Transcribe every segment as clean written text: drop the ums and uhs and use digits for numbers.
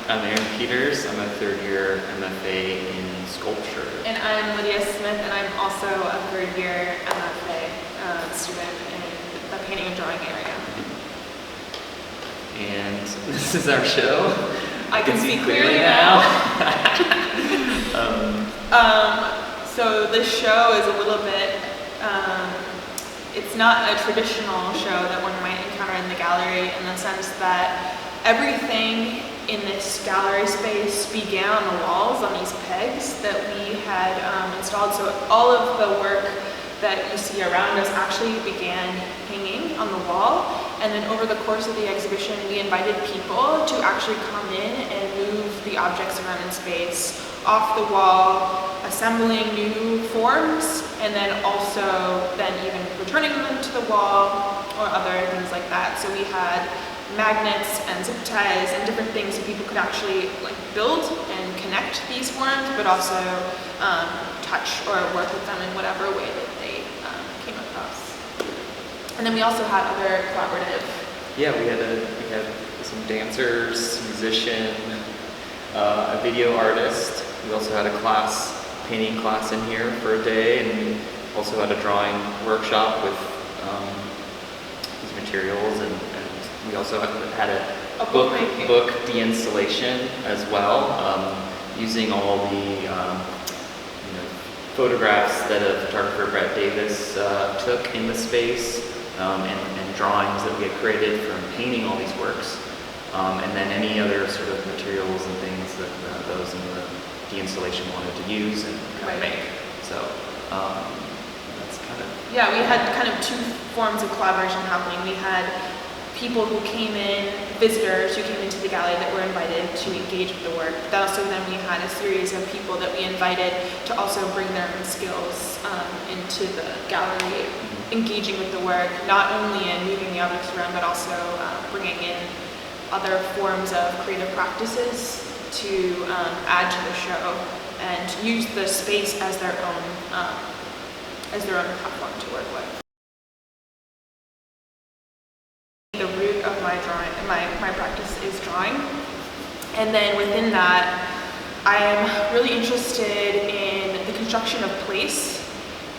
I'm Aaron Peters. I'm a third-year MFA in sculpture. And I'm Lydia Smith, and I'm also a third-year MFA student in the painting and drawing area. And this is our show. I can see clearly now. So this show is a little bit, it's not a traditional show that one might encounter in the gallery, in the sense that everything in this gallery space began on the walls, on these pegs that we had installed. So all of the work that you see around us actually began hanging on the wall. And then over the course of the exhibition, we invited people to actually come in and move the objects around in space off the wall, assembling new forms, and then also then even returning them to the wall or other things like that. So we had magnets and zip ties and different things so people could actually like build and connect these forms, but also touch or work with them in whatever way that they came across. And then we also had other collaborative. Yeah, we had some dancers, musician, a video artist. We also had a painting class in here for a day, and we also had a drawing workshop with these materials, and we also had a book de-installation as well, using all the photographs that a photographer, Brett Davis, took in the space, and drawings that we had created from painting all these works, and then any other sort of materials and things that those in the de-installation wanted to use and kind of make. So that's kind of... Yeah, we had kind of two forms of collaboration happening. We had people who came in, visitors who came into the gallery that were invited to engage with the work. But also then we had a series of people that we invited to also bring their own skills into the gallery, engaging with the work, not only in moving the objects around, but also bringing in other forms of creative practices to add to the show and use the space as their own platform to work with. The root of my drawing, my practice is drawing, and then within that, I am really interested in the construction of place,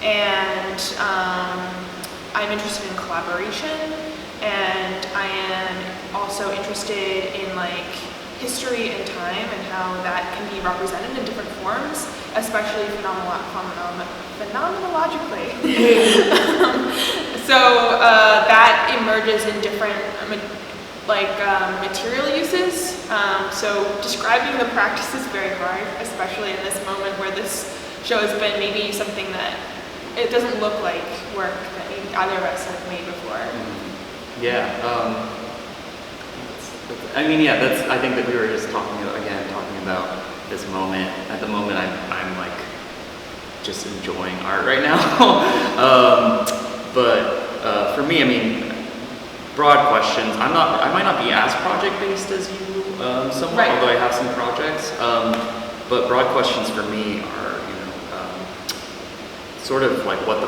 and I'm interested in collaboration, and I am also interested in like history and time and how that can be represented in different forms, especially phenomenologically. So that emerges in different material uses. So describing the practice is very hard, especially in this moment where this show has been maybe something that it doesn't look like work that maybe either of us have made before. Yeah. I think that we were just talking about this moment. At the moment, I'm like just enjoying art right now. But for me, I mean, broad questions. I might not be as project based as you, somewhat, right. Although I have some projects. But broad questions for me are, sort of like what the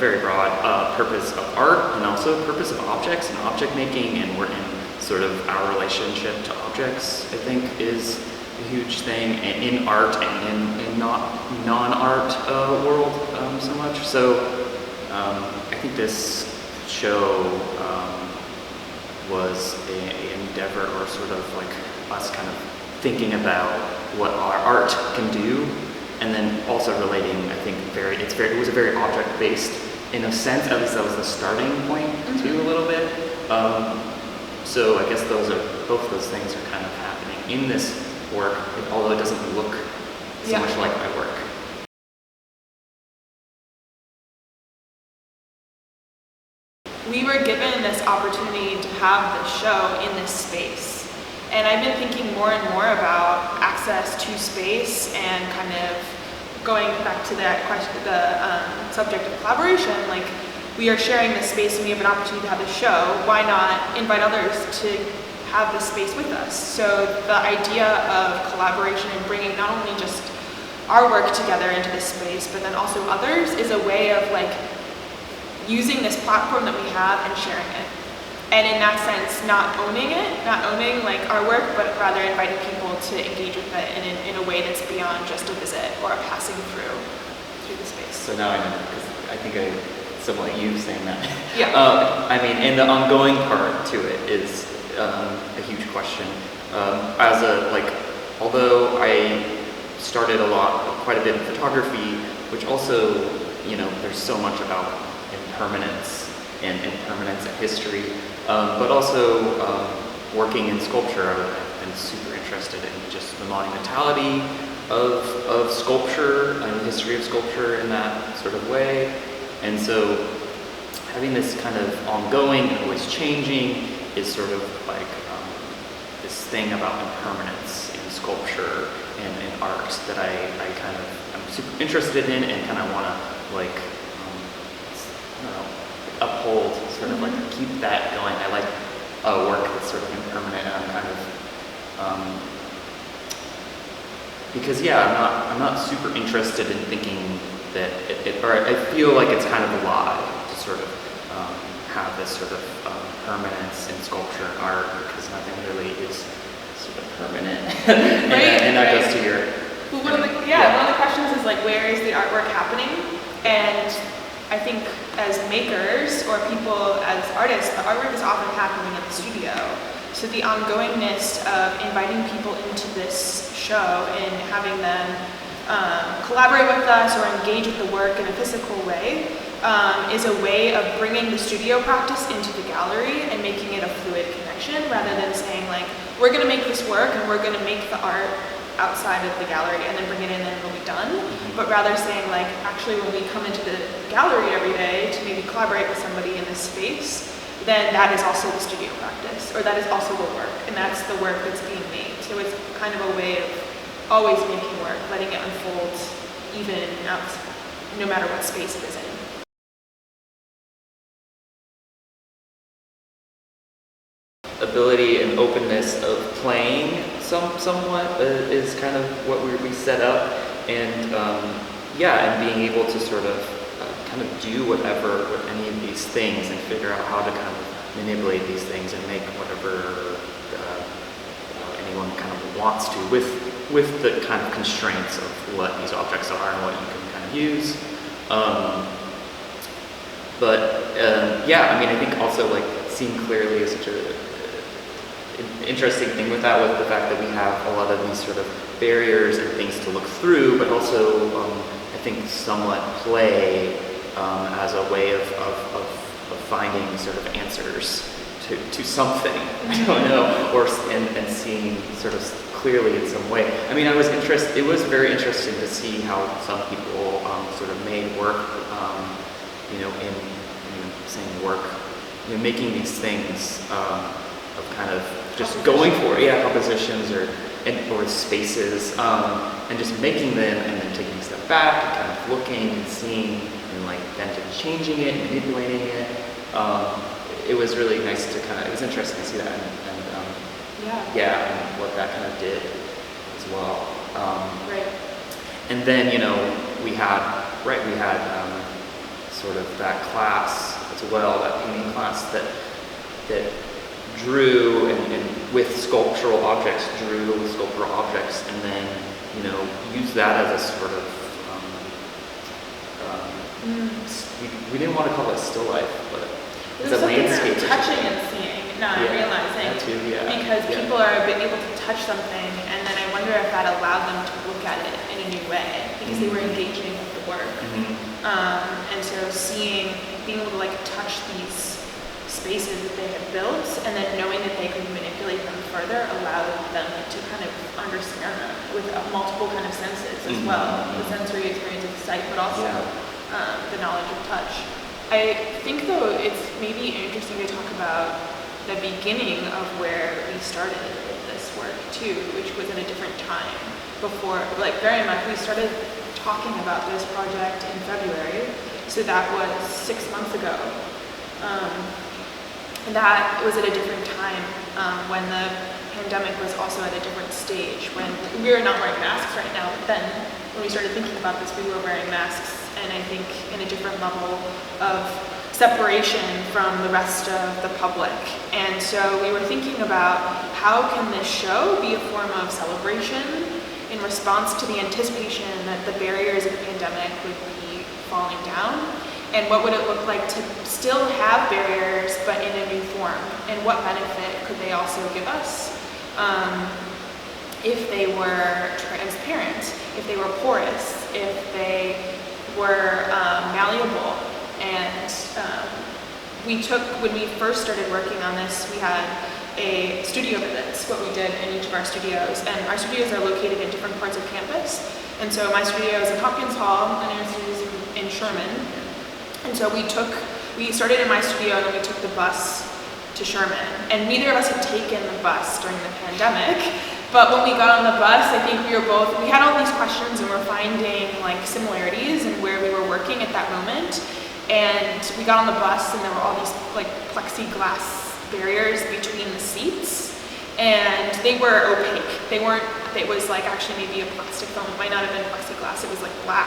very broad purpose of art, and also purpose of objects and object making, and we're in sort of our relationship to objects, I think, is a huge thing in art and in non-art world so much. So I think this show was an endeavor, or sort of like us kind of thinking about what our art can do, and then also relating, I think, it was a very object-based, in a sense, at least that was the starting point too, a little bit. So I guess both of those things are kind of happening in this work, although it doesn't look so much like my work. We were given this opportunity to have this show in this space. And I've been thinking more and more about access to space, and kind of going back to that question, the subject of collaboration. Like, we are sharing this space and we have an opportunity to have this show. Why not invite others to have this space with us? So the idea of collaboration and bringing not only just our work together into this space, but then also others, is a way of like using this platform that we have and sharing it. And in that sense, not owning like our work, but rather inviting people to engage with it in a way that's beyond just a visit or a passing through the space. So now I know, because I think I somewhat you saying that. Yeah. I mean, and the ongoing part to it is a huge question. Although I started quite a bit in photography, which also, there's so much about impermanence and impermanence and history, but also working in sculpture, I've been super interested in just the monumentality of sculpture and the history of sculpture in that sort of way. And so having this kind of ongoing and always changing is sort of like this thing about impermanence in sculpture and in art that I'm super interested in and kind of want to uphold, sort of like keep that going. I like work that's sort of impermanent, and I'm kind of because I'm not super interested in thinking that or I feel like it's kind of a lie to sort of have this sort of permanence in sculpture and art, because nothing really is sort of permanent. and that goes to your. Well, one of the questions is like, where is the artwork happening? And I think as makers or people as artists, the artwork is often happening in the studio. So the ongoingness of inviting people into this show and having them collaborate with us or engage with the work in a physical way is a way of bringing the studio practice into the gallery and making it a fluid connection, rather than saying like, we're going to make this work and we're going to make the art outside of the gallery and then bring it in and it'll be done, but rather saying like, actually when we come into the gallery every day to maybe collaborate with somebody in this space, then that is also the studio practice, or that is also the work, and that's the work that's being made. So it's kind of a way of always making work, letting it unfold even out, no matter what space it is in. Ability and openness of playing somewhat is kind of what we set up, and and being able to sort of kind of do whatever with any of these things and figure out how to kind of manipulate these things and make whatever anyone kind of wants to with the kind of constraints of what these objects are and what you can kind of use. I mean, I think also like seeing clearly is such a interesting thing with that, with the fact that we have a lot of these sort of barriers and things to look through, but also I think somewhat play as a way of finding sort of answers to something, I don't know, and seeing sort of clearly in some way. I mean, it was very interesting to see how some people sort of made work, saying work, making these things of kind of just going for it, compositions or spaces, and just making them and then taking a step back and kind of looking and seeing and like then changing it, manipulating it. It was really nice to it was interesting to see that and what that kind of did as well. Right. And then we had sort of that class as well, that painting class that drew and with sculptural objects, and then use that as a sort of we didn't want to call it still life, but it's a landscape. Touching and seeing, not realizing, that too, because people are able to touch something, and then I wonder if that allowed them to look at it in a new way because they were engaging with the work, and so being able to like touch these spaces that they had built, and then knowing that they could manipulate them further allowed them to kind of understand them with multiple kind of senses as well, the sensory experience of sight, but also the knowledge of touch. I think though it's maybe interesting to talk about the beginning of where we started with this work too, which was at a different time before, like very much we started talking about this project in February, so that was 6 months ago. And that was at a different time when the pandemic was also at a different stage, when we were not wearing masks right now, but then when we started thinking about this, we were wearing masks, and I think in a different level of separation from the rest of the public. And so we were thinking about how can this show be a form of celebration in response to the anticipation that the barriers of the pandemic would be falling down, and what would it look like to still have barriers but in a new form, and what benefit could they also give us if they were transparent, if they were porous, if they were malleable. And when we first started working on this, we had a studio visits, what we did in each of our studios, and our studios are located in different parts of campus. And so my studio is in Hopkins Hall, and our studio is in Sherman. And so we started in my studio, and then we took the bus to Sherman. And neither of us had taken the bus during the pandemic, but when we got on the bus, I think we had all these questions, and we're finding like similarities in where we were working at that moment. And we got on the bus, and there were all these like plexiglass barriers between the seats, and they were opaque. It was like actually maybe a plastic film. It might not have been plexiglass, it was like black.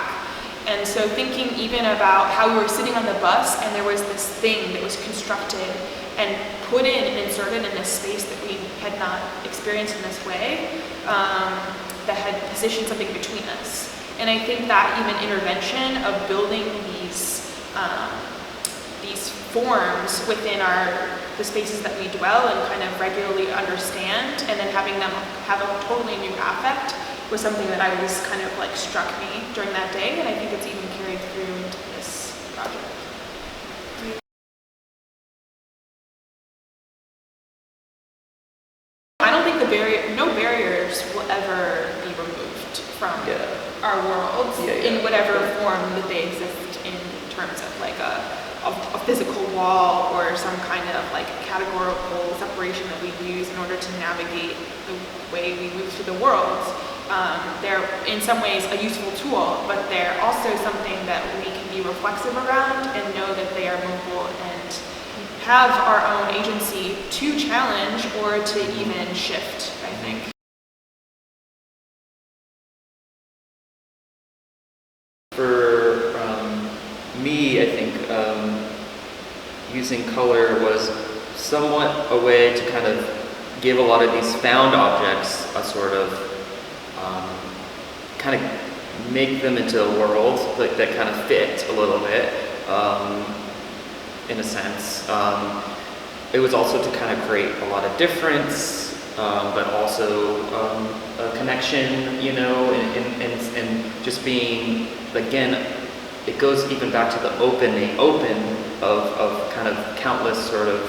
And so thinking even about how we were sitting on the bus, and there was this thing that was constructed and put in and inserted in this space that we had not experienced in this way, that had positioned something between us. And I think that even intervention of building these forms within the spaces that we dwell and kind of regularly understand, and then having them have a totally new affect, was something that I was kind of like struck me during that day, and I think it's even carried through into this project. I don't think no barriers will ever be removed from our world in whatever form that they exist in terms of like a physical wall or some kind of like categorical separation that we use in order to navigate the way we move through the world. They're in some ways a useful tool, but they're also something that we can be reflexive around and know that they are mobile and have our own agency to challenge or to even shift, I think. For me, I think using color was somewhat a way to kind of give a lot of these found objects a sort of kind of make them into a world that kind of fit a little bit, in a sense. It was also to kind of create a lot of difference, but also a connection, you know, and just being, again, it goes even back to the open of kind of countless sort of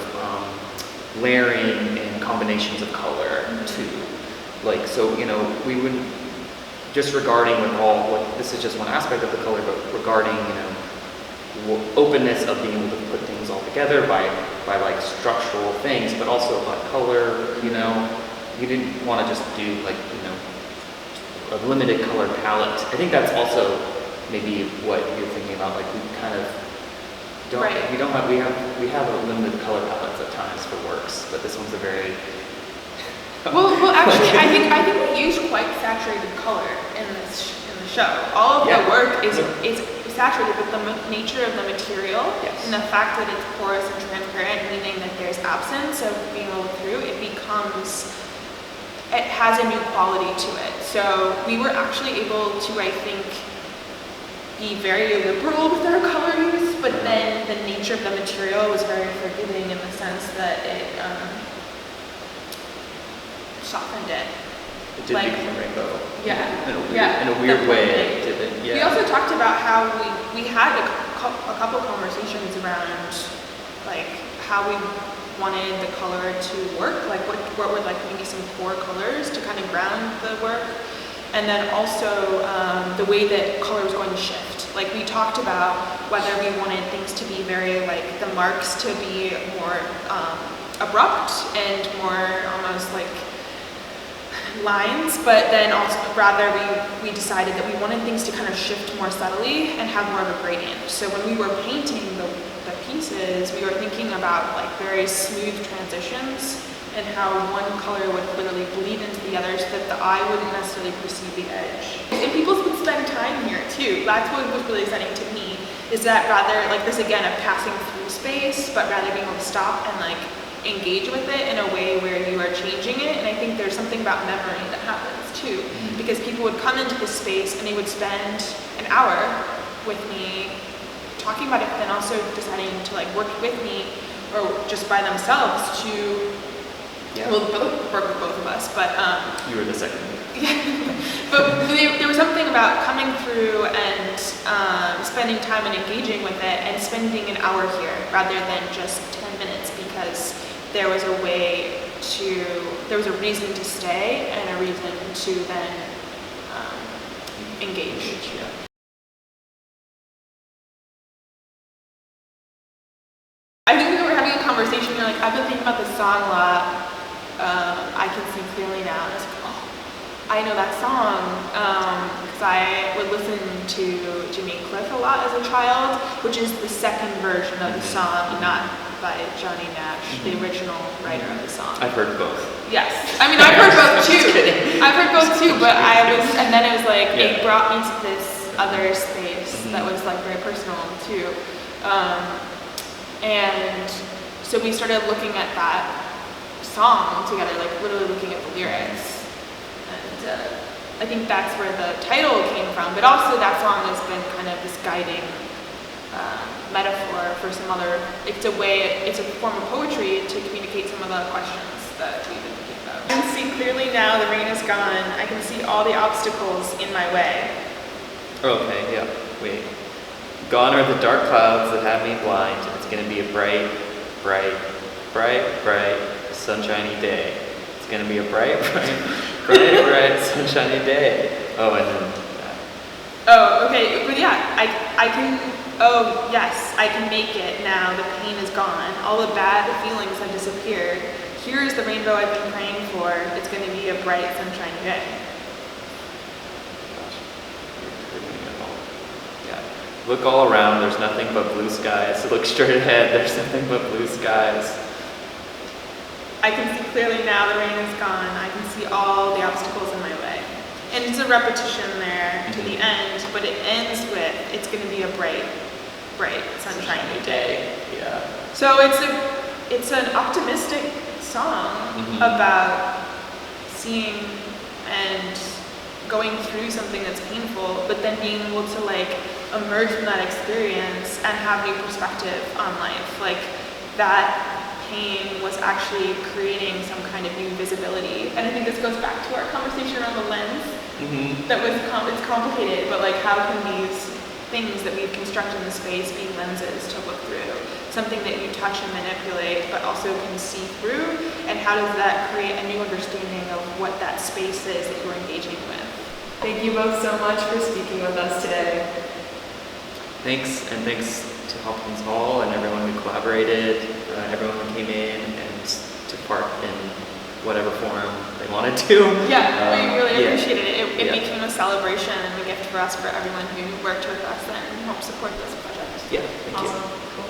layering and combinations of color too. Like, so, you know, we wouldn't, just regarding with all, like, this is just one aspect of the color, but regarding, you know, openness of being able to put things all together by like structural things, but also by color, you know, you didn't want to just do like, you know, a limited color palette. I think that's also maybe what you're thinking about, like we kind of don't, we have a limited color palettes at times for works, but this one's a very well, actually, I think we used quite saturated color in the show. All of the work is saturated, but the nature of the material and the fact that it's porous and transparent, meaning that there's absence of being able through, it has a new quality to it. So we were actually able to, I think, be very liberal with our color use, but then the nature of the material was very forgiving in the sense that it softened it. It did become a rainbow. Yeah. In a weird way. It did it. Yeah. We also talked about how we had a couple conversations around like how we wanted the color to work, like what were like maybe some core colors to kind of ground the work, and then also the way that color was going to shift. Like we talked about whether we wanted things to be very like the marks to be more abrupt and more almost like lines, but then also rather we decided that we wanted things to kind of shift more subtly and have more of a gradient. So when we were painting the pieces, we were thinking about like very smooth transitions and how one color would literally bleed into the other so that the eye wouldn't necessarily perceive the edge. And people would spend time here too. That's what was really exciting to me, is that rather like this again of passing through space, but rather being able to stop and like engage with it in a way where you are changing it. And I think there's something about memory that happens too, because people would come into this space and they would spend an hour with me talking about it, but then also deciding to like work with me or just by themselves to well, work with both of us, but you were the second one. But there was something about coming through and spending time and engaging with it and spending an hour here rather than just 10 minutes, because there was a reason to stay and a reason to then engage. Yeah. I think we were having a conversation, you're like, I've been thinking about this song a lot. I can see clearly now. And I was like, oh, I know that song. Because I would listen to Jimmy Cliff a lot as a child, which is the second version of the song, not by Johnny Nash, the original writer of the song. I've heard both. Yes. I mean, I've heard both too. I've heard both too, but and then it was like, it brought me to this other space that was like very personal too. And so we started looking at that song together, like literally looking at the lyrics. And I think that's where the title came from, but also that song has been kind of this guiding metaphor for some other, it's a form of poetry to communicate some of the questions that we've been thinking about. I can see clearly now the rain is gone. I can see all the obstacles in my way. Okay, yeah, wait. Gone are the dark clouds that have me blind. It's going to be a bright, sunshiny day. It's going to be a bright, sunshiny day. Oh, and then that. Oh, okay, but yeah, I can, oh yes, I can make it now. The pain is gone. All the bad feelings have disappeared. Here is the rainbow I've been praying for. It's going to be a bright, sunshiny day. Look all around, there's nothing but blue skies. Look straight ahead, there's nothing but blue skies. I can see clearly now the rain is gone. I can see all the obstacles in my way. And it's a repetition there to the end, but it ends with, it's going to be a bright, sunshiny day. Yeah. So it's an optimistic song about seeing and going through something that's painful, but then being able to like emerge from that experience and have new perspective on life. Like that pain was actually creating some kind of new visibility. And I think this goes back to our conversation around the lens. That was it's complicated, but like how can these things that we've constructed in the space be lenses to look through? Something that you touch and manipulate, but also can see through. And how does that create a new understanding of what that space is that you're engaging with? Thank you both so much for speaking with us today. Thanks to Hopkins Hall and everyone who collaborated, everyone who came in and took part in whatever form they wanted to. Yeah, we really appreciated it. It became a celebration and a gift for us, for everyone who worked with us and helped support this project. Yeah, thank you. Awesome. Cool.